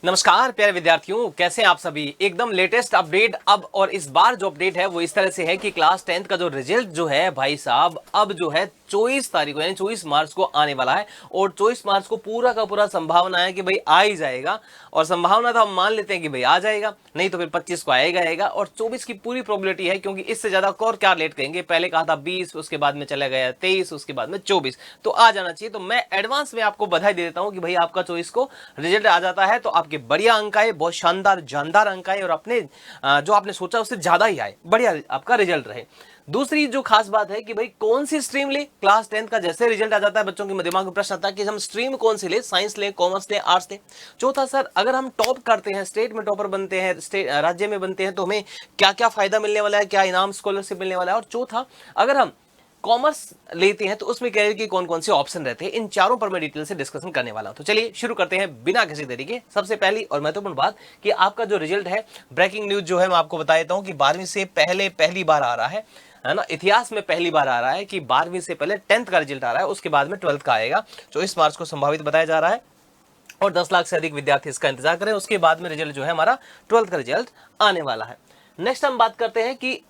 नमस्कार प्यारे विद्यार्थियों, कैसे हैं आप सभी। एकदम लेटेस्ट अपडेट अब, और इस बार जो अपडेट है वो इस तरह से है कि क्लास 10th का जो रिजल्ट जो है भाई साहब, अब जो है 24 तारीख को यानी 24 मार्च को आने वाला है। और 24 मार्च को पूरा का पूरा संभावना है कि भाई आ ही जाएगा, और संभावना तो हम मान लेते हैं कि भाई आ जाएगा, नहीं तो फिर 25 को आएगा और 24 की पूरी प्रोबेबिलिटी है, क्योंकि इससे ज्यादा और क्या लेट करेंगे। पहले कहा था 20, उसके बाद में चला गया 23, उसके बाद में 24, तो आ जाना चाहिए। तो मैं एडवांस में आपको बधाई दे देता हूं कि भाई आपका 24 को रिजल्ट आ जाता है, तो आपके बढ़िया अंक आए, बहुत शानदार जानदार अंक आए, और अपने जो आपने सोचा उससे ज्यादा ही आए, बढ़िया आपका रिजल्ट रहे। दूसरी जो खास बात है कि भाई कौन सी स्ट्रीम ले। क्लास 10th का जैसे रिजल्ट आ जाता है, बच्चों के दिमाग में प्रश्न आता है कि हम स्ट्रीम कौन सी ले, साइंस ले, कॉमर्स ले, आर्ट्स ले। चौथा, सर अगर हम टॉप करते हैं, स्टेट में टॉपर बनते हैं, स्टेट राज्य में बनते हैं, तो हमें क्या क्या फायदा मिलने वाला है, क्या इनाम स्कॉलरशिप मिलने वाला है। और चौथा, अगर हम कॉमर्स लेते हैं तो उसमें करियर की कौन कौन से ऑप्शन रहते हैं, इन चारों पर मैं डिटेल से डिस्कशन करने वाला हूं। तो चलिए शुरू करते हैं बिना किसी देरी के। सबसे पहली और महत्वपूर्ण बात कि आपका जो रिजल्ट है, ब्रेकिंग न्यूज जो है मैं आपको बता देता हूं कि 12वीं से पहले पहली बार आ रहा है ना, इतिहास में पहली बार आ रहा है कि 12वीं से पहले 10th का रिजल्ट आ रहा है, उसके बाद में 12th का आएगा। 24 मार्च को संभावित बताया जा रहा है, और 10 लाख से अधिक विद्यार्थी इसका इंतजार करें। उसके बाद में रिजल्ट जो है हमारा 12th का रिजल्ट आने वाला है। नेक्स्ट हम बात करते हैं कि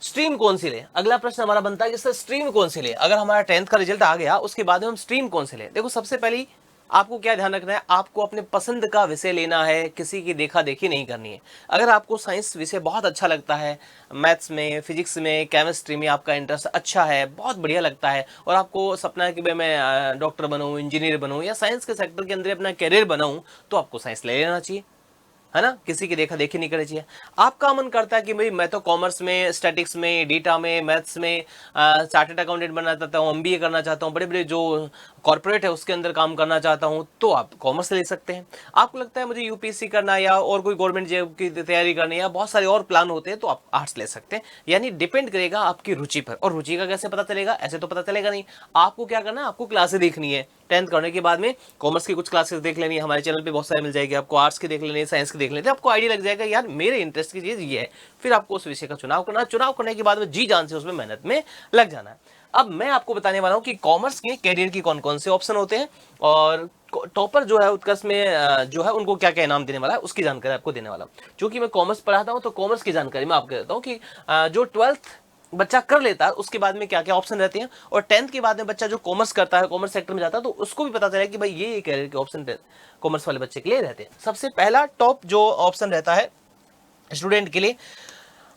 स्ट्रीम कौन सी ले। अगला प्रश्न हमारा बनता है कि सर स्ट्रीम कौन सी ले। अगर हमारा 10th का रिजल्ट आ गया, उसके बाद में हम स्ट्रीम कौन सी ले। देखो, सबसे पहली आपको क्या ध्यान रखना है, आपको अपने पसंद का विषय लेना है, किसी की देखा देखी नहीं करनी है। अगर आपको साइंस विषय बहुत अच्छा लगता है, मैथ्स में, फिजिक्स में, केमिस्ट्री में आपका इंटरेस्ट अच्छा है, बहुत बढ़िया लगता है, और आपको सपना है कि भाई मैं डॉक्टर बनूं, इंजीनियर बनूं, या साइंस के सेक्टर के अंदर अपना करियर बनाऊं, तो आपको साइंस ले लेना चाहिए, है ना। किसी की देखा देखी नहीं करनी चाहिए। आपका मन करता है कि भाई मैं तो कॉमर्स में, स्टैटिक्स में, डेटा में, मैथ्स में चार्टर्ड अकाउंटेंट बनना चाहता हूँ, एमबीए करना चाहता हूँ, बड़े बड़े जो कॉर्पोरेट है उसके अंदर काम करना चाहता हूँ, तो आप कॉमर्स ले सकते हैं। आपको लगता है मुझे यूपीएससी करना या और कोई गवर्नमेंट जॉब की तैयारी करनी है, या बहुत सारे और प्लान होते हैं, तो आप आर्ट्स ले सकते हैं। यानी डिपेंड करेगा आपकी रुचि पर। और रुचि का कैसे पता चलेगा, ऐसे तो पता चलेगा नहीं। आपको क्या करना है, आपको क्लासेस देखनी है। 10th करने के बाद में कॉमर्स की कुछ क्लासेस देख लेनी है, हमारे चैनल पे बहुत सारे मिल जाएगी आपको। आर्ट्स की देख लेनी है, साइंस की देख लेनी है, आपको आइडिया लग जाएगा यार मेरे इंटरेस्ट की चीज ये है। फिर आपको उस विषय का चुनाव करना है। चुनाव करने के बाद में जी जान से उसमें मेहनत में लग जाना है। अब मैं आपको बताने वाला हूं कि कॉमर्स के कैरियर की कौन कौन से ऑप्शन होते हैं, और टॉपर जो है उत्कर्ष में जो है उनको क्या क्या इनाम देने वाला है, उसकी जानकारी आपको देने वाला हूं। क्योंकि मैं कॉमर्स पढ़ाता हूं, तो कॉमर्स की जानकारी मैं आपको देता हूं कि जो 12th बच्चा कर लेता है उसके बाद में क्या क्या ऑप्शन रहते हैं, और 10th के बाद में बच्चा जो कॉमर्स करता है, कॉमर्स सेक्टर में जाता है, तो उसको भी पता चले कि भाई ये कैरियर के ऑप्शन कॉमर्स वाले बच्चे के लिए रहते हैं। सबसे पहला टॉप जो ऑप्शन रहता है स्टूडेंट के लिए,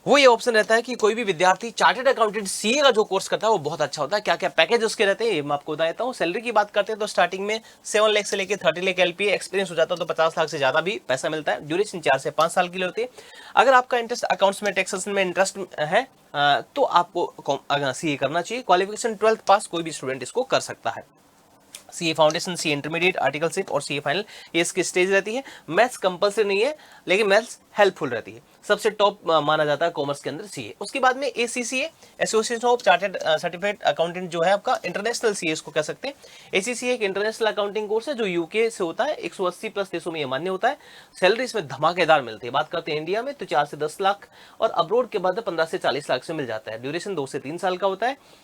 वो ये ऑप्शन रहता है कि कोई भी विद्यार्थी चार्टर्ड अकाउंटेंट सीए का जो कोर्स करता है वो बहुत अच्छा होता है। क्या क्या पैकेज उसके रहते हैं ये मैं आपको बता देता हूँ। सैलरी की बात करते हैं तो स्टार्टिंग में 7 लाख से लेकर 30 लाख एलपीए, एक्सपीरियंस हो जाता है तो 50 लाख से ज्यादा भी पैसा मिलता है। ड्यूरेशन 4 से 5 साल के लिए होती है। अगर आपका इंटरेस्ट अकाउंट्स में, टैक्सेशन में इंटरेस्ट है, तो आपको सीए करना चाहिए। क्वालिफिकेशन 12th पास कोई भी स्टूडेंट इसको कर सकता है। CA foundation, CA intermediate, articleship और सीए फाइनल, ये इसकी स्टेज रहती है। मैथ्स कंपलसरी नहीं है, लेकिन मैथ्स हेल्पफुल रहती है। सबसे टॉप माना जाता है कॉमर्स के अंदर सीए। उसके बाद में ACCA, association of chartered certified accountant, जो है आपका इंटरनेशनल सीए इसको कह सकते हैं। एसीसीए एक इंटरनेशनल अकाउंटिंग कोर्स है जो यूके से होता है। 180 प्लस देशों में ये मान्य होता है। सैलरी इसमें धमाकेदार मिलती है। बात करते हैं इंडिया में तो 4 से 10 लाख, और अब्रोड के बाद 15 से 40 लाख से मिल जाता है। ड्यूरेशन 2 से 3 साल का होता है।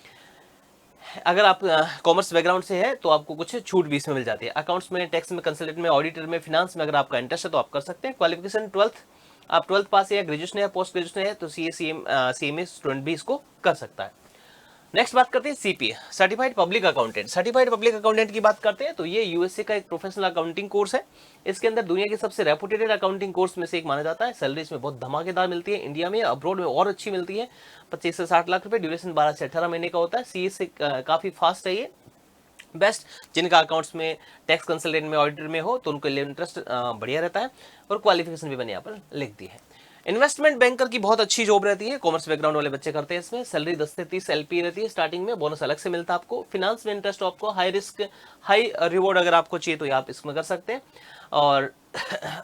अगर आप कॉमर्स बैकग्राउंड से है तो आपको कुछ छूट भी इसमें मिल जाती है। अकाउंट्स में, टैक्स में, कंसल्टेंट में, ऑडिटर में, फिनांस में अगर आपका इंटरेस्ट है तो आप कर सकते हैं। क्वालिफिकेशन 12th, आप 12th पास है या ग्रेजुएशन है या पोस्ट ग्रेजुएशन है, तो सीएमए स्टूडेंट भी इसको कर सकता है। नेक्स्ट बात करते हैं CPA, certified public accountant. Certified public accountant की बात करते हैं तो ये यूएसए का एक प्रोफेशनल अकाउंटिंग कोर्स है। इसके अंदर दुनिया के सबसे रेपुटेड अकाउंटिंग कोर्स में से एक माना जाता है। सैलरी इसमें बहुत धमाकेदार मिलती है। इंडिया में, अब्रोड में और अच्छी मिलती है। 25 से 60 लाख रुपए। ड्यूरेशन 12 से 18 महीने का होता है। सीए से काफी फास्ट है ये। बेस्ट जिनका अकाउंट्स में, टैक्स कंसल्टेंट में, ऑडिटर में हो तो उनके लिए इंटरेस्ट बढ़िया रहता है। और क्वालिफिकेशन भी मैंने यहाँ पर लिख दी है। इन्वेस्टमेंट बैंकर की बहुत अच्छी जॉब रहती है। कॉमर्स बैकग्राउंड वाले बच्चे करते हैं इसमें। सैलरी 10 से 30 एलपी रहती है स्टार्टिंग में। बोनस अलग से मिलता है आपको। फिनांस में इंटरेस्ट आपको, हाई रिस्क हाई रिवॉर्ड अगर आपको चाहिए तो आप इसमें कर सकते हैं। और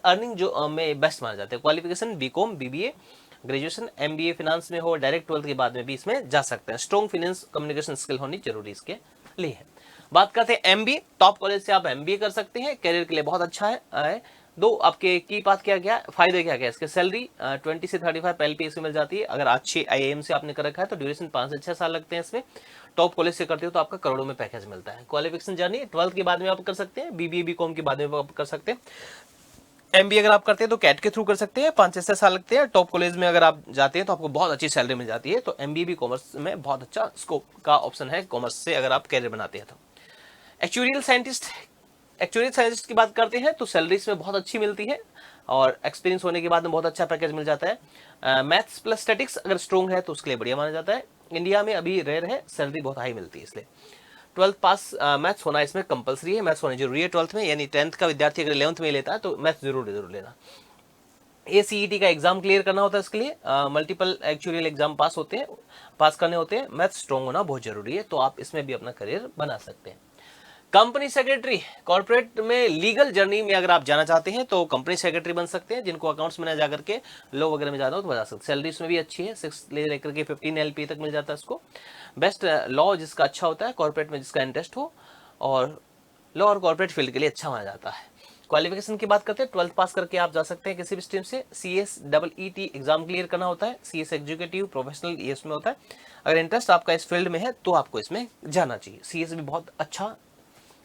अर्निंग जो में बेस्ट माने जाते हैं। Qualification BCom, BBA, graduation, MBA finance में हो, डायरेक्ट 12th के बाद में भी इसमें जा सकते हैं। स्ट्रॉन्ग फाइनेंस कम्युनिकेशन स्किल होनी जरूरी इसके लिए है। बात करते हैं एमबीए। टॉप कॉलेज से आप एमबीए कर सकते हैं। करियर के लिए बहुत अच्छा है। दो आपके की बात क्या क्या फायदे क्या क्या इसके, सैलरी 20 से 35 एलपीए से मिल जाती है। अगर अच्छे आईआईएम से आपने कर रखा है तो ड्यूरेशन 5 से 6 साल लगते हैं इसमें। टॉप कॉलेज से करते हो तो आपका करोड़ों में पैकेज मिलता है। क्वालिफिकेशन जर्नी 12th के बाद में आप कर सकते हैं, बीबीए बीकॉम के बाद में आप कर सकते हैं। एमबीए अगर आप करते हैं तो कैट के थ्रू कर सकते हैं, 5 से 6 साल लगते हैं। टॉप कॉलेज में अगर आप जाते हैं तो आपको बहुत अच्छी सैलरी मिल जाती है। तो एमबीए भी कॉमर्स में बहुत अच्छा स्कोप का ऑप्शन है, कॉमर्स से अगर आप कैरियर बनाते हैं तो। एक्चुरियल साइंटिस्ट की बात करते हैं तो सैलरी इसमें बहुत अच्छी मिलती है और एक्सपीरियंस होने के बाद में बहुत अच्छा पैकेज मिल जाता है। मैथ्स प्लस स्टैटिक्स अगर स्ट्रॉन्ग है तो उसके लिए बढ़िया माना जाता है। इंडिया में अभी रेयर है, सैलरी बहुत हाई मिलती है इसलिए 12th पास मैथ्स होना इसमें कंपलसरी है, मैथ्स होनी जरूरी है 12th में। यानी 10th का विद्यार्थी अगर 11th में लेता है तो मैथ्स जरूर लेना। ACET का एग्जाम क्लियर करना होता है, इसके लिए मल्टीपल एक्चुरियल एग्जाम पास करने होते हैं। मैथ्स स्ट्रॉन्ग होना बहुत जरूरी है, तो आप इसमें भी अपना करियर बना सकते हैं। कंपनी सेक्रेटरी, कॉर्पोरेट में लीगल जर्नी में अगर आप जाना चाहते हैं तो कंपनी सेक्रेटरी बन सकते हैं। जिनको अकाउंट्स में ना जाकर के लॉ वगैरह में जाना हो तो बजा सकते हैं। सैलरी इसमें भी अच्छी है, 6 लेकर के 15 LP तक मिल जाता है इसको। बेस्ट लॉ जिसका अच्छा होता है, कॉर्पोरेट में जिसका इंटरेस्ट हो, और लॉ और कॉर्पोरेट फील्ड के लिए अच्छा माना जाता है। क्वालिफिकेशन की बात करते हैं, 12th पास करके आप जा सकते हैं किसी भी स्ट्रीम से। CSEET एग्जाम क्लियर करना होता है, CS एग्जीक्यूटिव प्रोफेशनल ये इसमें होता है। अगर इंटरेस्ट आपका इस फील्ड में है तो आपको इसमें जाना चाहिए। CS भी बहुत अच्छा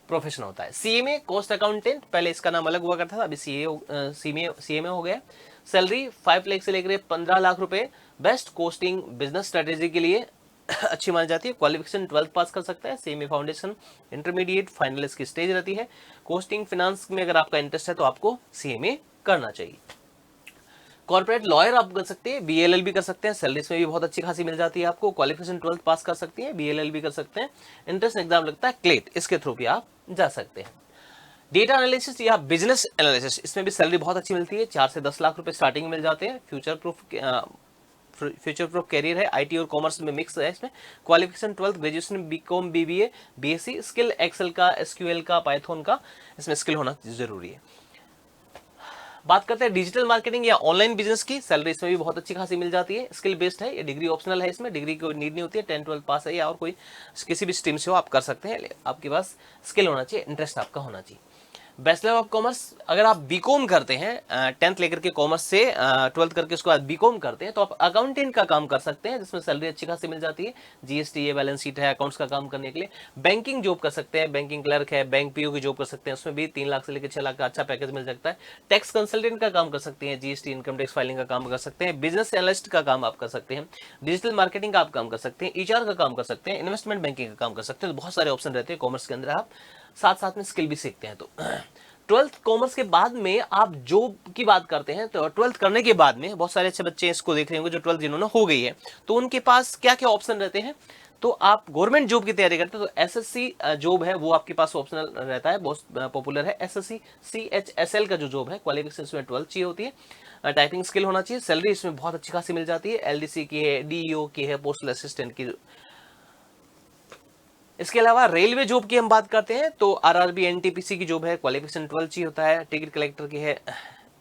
प्रोफेशन होता है। CMA कॉस्ट अकाउंटेंट, पहले इसका नाम अलग हुआ करता था, अभी CMA हो गया। सैलरी 5 लाख से लेकर 15 लाख रुपए। बेस्ट कोस्टिंग बिजनेस स्ट्रेटेजी के लिए अच्छी मानी जाती है। क्वालिफिकेशन 12th पास कर सकता है। CMA फाउंडेशन इंटरमीडिएट फाइनल इसकी स्टेज रहती है। कोस्टिंग फिनांस में अगर आपका इंटरेस्ट है तो आपको CMA करना चाहिए। कॉर्पोरेट लॉयर आप कर सकते हैं, BLL भी कर सकते हैं, सैलरी में भी बहुत अच्छी खासी मिल जाती है आपको। क्वालिफिकेशन 12th पास कर सकती है, BLL भी कर सकते हैं। इंट्रेंस एग्जाम लगता है क्लेट, इसके थ्रू भी आप जा सकते हैं। डेटा एनालिसिस या बिजनेस एनालिसिस, इसमें भी सैलरी बहुत अच्छी मिलती है, 4 से 10 लाख रुपए स्टार्टिंग मिल जाते हैं। फ्यूचर प्रूफ कैरियर है, IT और कॉमर्स में मिक्स है इसमें। Qualification 12th graduation, BCom BBA BSc। Skill Excel का, SQL का, पाइथन का इसमें स्किल होना जरूरी है। बात करते हैं डिजिटल मार्केटिंग या ऑनलाइन बिजनेस की, सैलरी इसमें भी बहुत अच्छी खासी मिल जाती है। स्किल बेस्ड है, ये डिग्री ऑप्शनल है, इसमें डिग्री की नीड नहीं होती है। 10-12 पास है या और कोई किसी भी स्ट्रीम से हो आप कर सकते हैं, आपके पास स्किल होना चाहिए, इंटरेस्ट आपका होना चाहिए। बैचलर ऑफ कॉमर्स, अगर आप बीकॉम करते हैं 10th लेकर के कॉमर्स से 12th करके उसके बाद बीकॉम करते हैं तो आप अकाउंटेंट का काम कर सकते हैं, जिसमें सैलरी अच्छी खासी मिल जाती है। GST ये बैलेंस शीट है, अकाउंट्स का काम करने के लिए। बैंकिंग जॉब कर सकते हैं, बैंकिंग क्लर्क है, बैंक PO की जॉब कर सकते हैं, उसमें भी 3 लाख से लेकर 6 लाख का अच्छा पैकेज मिल सकता है। टैक्स कंसल्टेंट का काम कर सकते हैं, GST इनकम टैक्स फाइलिंग का काम कर सकते हैं। बिजनेस एनालिस्ट का काम आप कर सकते हैं, डिजिटल मार्केटिंग का आप काम कर सकते हैं, HR का काम कर सकते हैं, इन्वेस्टमेंट बैंकिंग का काम कर सकते हैं। तो बहुत सारे ऑप्शन रहते हैं कॉमर्स के अंदर, आप साथ साथ में स्किल भी सीखते हैं। तो 12th कॉमर्स के बाद में आप जॉब की बात करते हैं तो 12th करने के बाद में बहुत सारे अच्छे बच्चे इसको देख रहे होंगे जो 12th जिन्होंने हो गई है, तो उनके पास क्या क्या ऑप्शन रहते हैं। तो आप गवर्नमेंट जॉब की तैयारी करते हैं तो SSC जॉब है वो आपके पास ऑप्शनल रहता है, बहुत पॉपुलर है। SSC CHSL का जो जॉब है, क्वालिफिकेशन इसमें 12th चाहिए होती है। टाइपिंग स्किल होना चाहिए, सैलरी इसमें बहुत अच्छी खासी मिल जाती है। LDC की है, DEO की है, पोस्टल असिस्टेंट की। इसके अलावा रेलवे जॉब की हम बात करते हैं तो RRB NTPC की जॉब है, क्वालिफिकेशन 12 चाहिए होता है। टिकट कलेक्टर की है,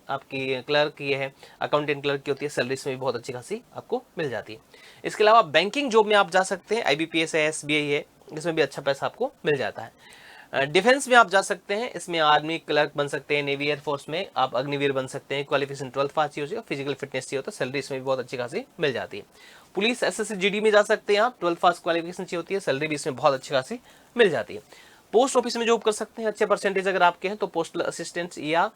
आपकी क्लर्क की है, अकाउंटेंट क्लर्क की होती है, सैलरी में भी बहुत अच्छी खासी आपको मिल जाती है। इसके अलावा बैंकिंग जॉब में आप जा सकते हैं, IBPS है, SBI है, इसमें भी अच्छा पैसा आपको मिल जाता है। डिफेंस में आप जा सकते हैं, इसमें आर्मी क्लर्क बन सकते हैं, नेवी एयरफोर्स में आप अग्निवीर बन सकते हैं। क्वालिफिकेशन 12 पास चाहिए होती है, फिजिकल फिटनेस चाहिए होता है, सैलरी इसमें भी बहुत अच्छी खासी मिल जाती है। पुलिस SSC GD में जा सकते हैं आप, 12 पास क्वालिफिकेशन चाहिए होती है, सैलरी भी इसमें बहुत अच्छी खासी मिल जाती है। पोस्ट ऑफिस में जॉब कर सकते हैं, अच्छे परसेंटेज अगर आपके हैं तो पोस्टल असिस्टेंट या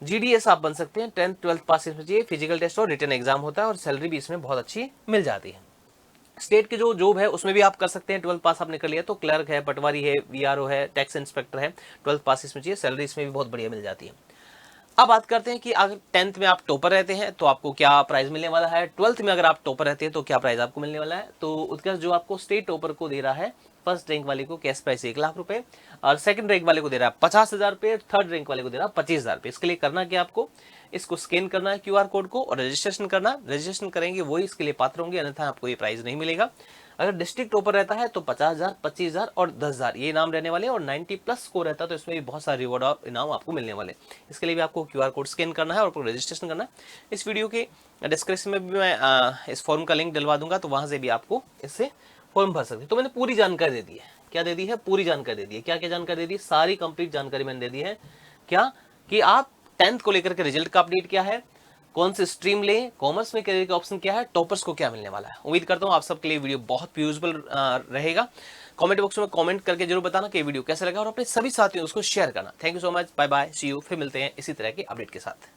GDS आप बन सकते हैं। 10th 12th पास इसमें चाहिए, फिजिकल टेस्ट और रिटन एग्जाम होता है और सैलरी भी इसमें बहुत अच्छी मिल जाती है। स्टेट की जो जॉब है उसमें भी आप कर सकते हैं, 12th पास आपने कर लिया तो क्लर्क है, पटवारी है, VRO है, टैक्स इंस्पेक्टर है, 12th पास इसमें चाहिए, सैलरी इसमें भी बहुत बढ़िया मिल जाती है। अब बात करते हैं कि अगर 10th में आप टॉपर रहते हैं तो आपको क्या प्राइज मिलने वाला है, 12th में अगर आप टॉपर रहते हैं तो क्या प्राइज आपको मिलने वाला है। तो उत्कर्ष जो आपको स्टेट टॉपर को दे रहा है, फर्स्ट रैंक वाले को कैश प्राइस 1 लाख रुपए और सेकंड रैंक वाले को दे रहा है 50,000 रुपए, थर्ड रैंक वाले को दे रहा है 25,000 रुपए। इसके लिए करना क्या, आपको इसको स्कैन करना है QR कोड को और रजिस्ट्रेशन करना। रजिस्ट्रेशन करेंगे वही इसके लिए पात्र होंगे, अन्यथा आपको ये प्राइज नहीं मिलेगा। अगर डिस्ट्रिक्ट टॉपर रहता है तो 50,000, 25,000 और 10,000 ये इनाम रहने वाले, और 90 प्लस स्कोर रहता है तो इसमें भी बहुत सारे रिवॉर्ड और इनाम आपको मिलने वाले। इसके लिए भी आपको QR कोड स्कैन करना है और आपको रजिस्ट्रेशन करना है। इस वीडियो के डिस्क्रिप्शन में भी मैं इस फॉर्म का लिंक डलवा दूंगा, तो वहां से भी आपको इससे फॉर्म भर सकते हैं। तो मैंने पूरी जानकारी दे दी है, क्या दे दी है, पूरी जानकारी दे दी है। क्या क्या जानकारी दे दी, सारी कंप्लीट जानकारी मैंने दे दी है। क्या कि आप 10th को लेकर के रिजल्ट का अपडेट क्या है, कौन सी स्ट्रीम ले, कॉमर्स में करियर का ऑप्शन क्या है, टॉपर्स को क्या मिलने वाला है। उम्मीद करता हूं आप सबके लिए वीडियो बहुत यूजफुल रहेगा। कमेंट बॉक्स में कमेंट करके जरूर बताना कि वीडियो कैसा लगा और अपने सभी साथियों उसको शेयर करना। Thank you so much, bye bye, see you. फिर मिलते हैं इसी तरह के अपडेट के साथ।